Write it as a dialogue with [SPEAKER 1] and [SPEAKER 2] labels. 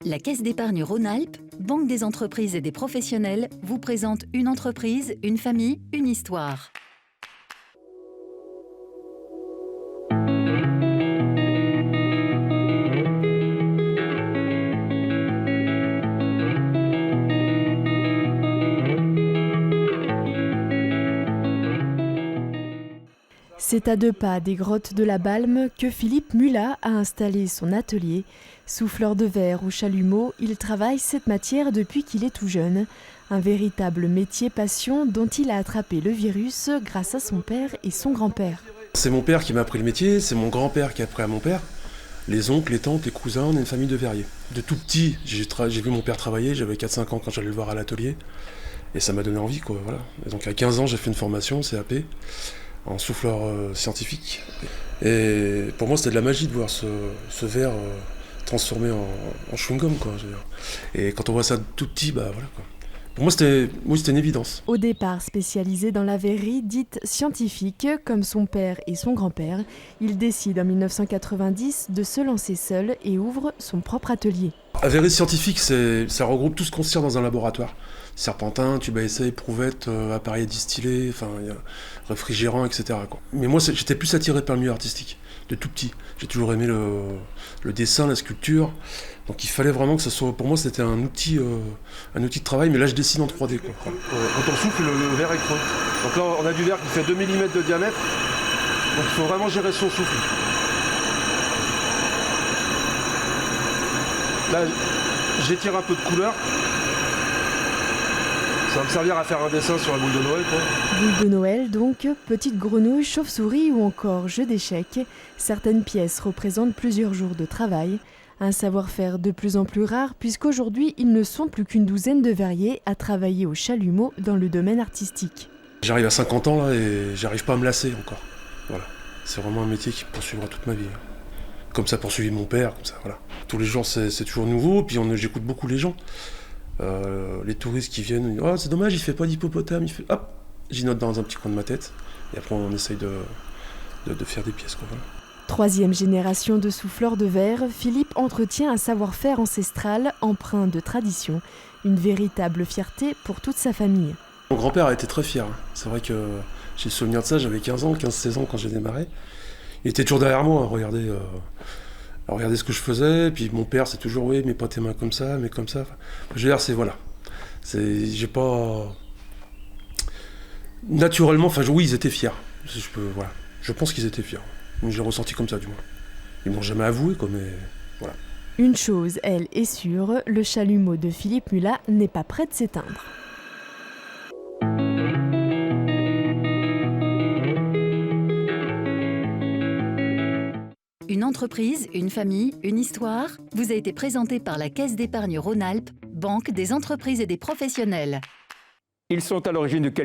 [SPEAKER 1] La Caisse d'épargne Rhône-Alpes, banque des entreprises et des professionnels, vous présente une entreprise, une famille, une histoire.
[SPEAKER 2] C'est à 2 pas des grottes de la Balme que Philippe Mulat a installé son atelier. Souffleur de verre ou chalumeau, il travaille cette matière depuis qu'il est tout jeune. Un véritable métier passion dont il a attrapé le virus grâce à son père et son grand-père.
[SPEAKER 3] C'est mon père qui m'a appris le métier, c'est mon grand-père qui a appris à mon père. Les oncles, les tantes, les cousins, on est une famille de verriers. De tout petit, j'ai vu mon père travailler, j'avais 4-5 ans quand j'allais le voir à l'atelier. Et ça m'a donné envie, quoi, voilà. Et donc à 15 ans, j'ai fait une formation, CAP, en souffleur scientifique. Et pour moi, c'était de la magie de voir ce verre transformé en chewing-gum, quoi, je veux dire. Et quand on voit ça tout petit, bah voilà, quoi. Pour moi, c'était une évidence.
[SPEAKER 2] Au départ spécialisé dans la verrerie dite scientifique, comme son père et son grand-père, il décide en 1990 de se lancer seul et ouvre son propre atelier.
[SPEAKER 3] La verrerie scientifique, ça regroupe tout ce qu'on se sert dans un laboratoire. Serpentin, tube à essai, éprouvette, appareil distillé, enfin, réfrigérant, etc., quoi. Mais moi, j'étais plus attiré par le milieu artistique, de tout petit. J'ai toujours aimé le dessin, la sculpture. Donc il fallait vraiment que ça soit... Pour moi, c'était un outil de travail, mais là, je dessine en 3D, quoi. Quand on souffle, le verre est creux. Donc là, on a du verre qui fait 2 mm de diamètre. Donc il faut vraiment gérer son souffle. Là, j'étire un peu de couleur. Ça va me servir à faire un dessin sur la boule de Noël, quoi.
[SPEAKER 2] Boule de Noël donc, petite grenouille, chauve-souris ou encore jeu d'échecs. Certaines pièces représentent plusieurs jours de travail. Un savoir-faire de plus en plus rare puisqu'aujourd'hui, ils ne sont plus qu'une douzaine de verriers à travailler au chalumeau dans le domaine artistique.
[SPEAKER 3] J'arrive à 50 ans là et j'arrive pas à me lasser encore. Voilà. C'est vraiment un métier qui me poursuivra toute ma vie. Comme ça poursuivi mon père, comme ça, voilà. Tous les jours c'est toujours nouveau, puis j'écoute beaucoup les gens. Les touristes qui viennent, oh, c'est dommage, il fait pas d'hippopotame, il fait... Hop, j'y note dans un petit coin de ma tête, et après on essaye de faire des pièces, quoi, voilà.
[SPEAKER 2] Troisième génération de souffleurs de verre, Philippe entretient un savoir-faire ancestral empreint de tradition, une véritable fierté pour toute sa famille.
[SPEAKER 3] Mon grand-père a été très fier, c'est vrai que j'ai le souvenir de ça, j'avais 15-16 ans quand j'ai démarré. Il était toujours derrière moi, à regarder ce que je faisais, puis mon père c'est toujours oui, mais pas tes mains comme ça, mais comme ça. Enfin, je veux dire, c'est voilà. J'ai pas. Naturellement, enfin oui, ils étaient fiers. Voilà. Je pense qu'ils étaient fiers. J'ai ressenti comme ça du moins. Ils m'ont jamais avoué, quoi, mais voilà.
[SPEAKER 2] Une chose, elle, est sûre, le chalumeau de Philippe Mulat n'est pas prêt de s'éteindre.
[SPEAKER 1] Une entreprise, une famille, une histoire vous a été présentée par la Caisse d'épargne Rhône-Alpes, banque des entreprises et des professionnels.
[SPEAKER 4] Ils sont à l'origine de quelques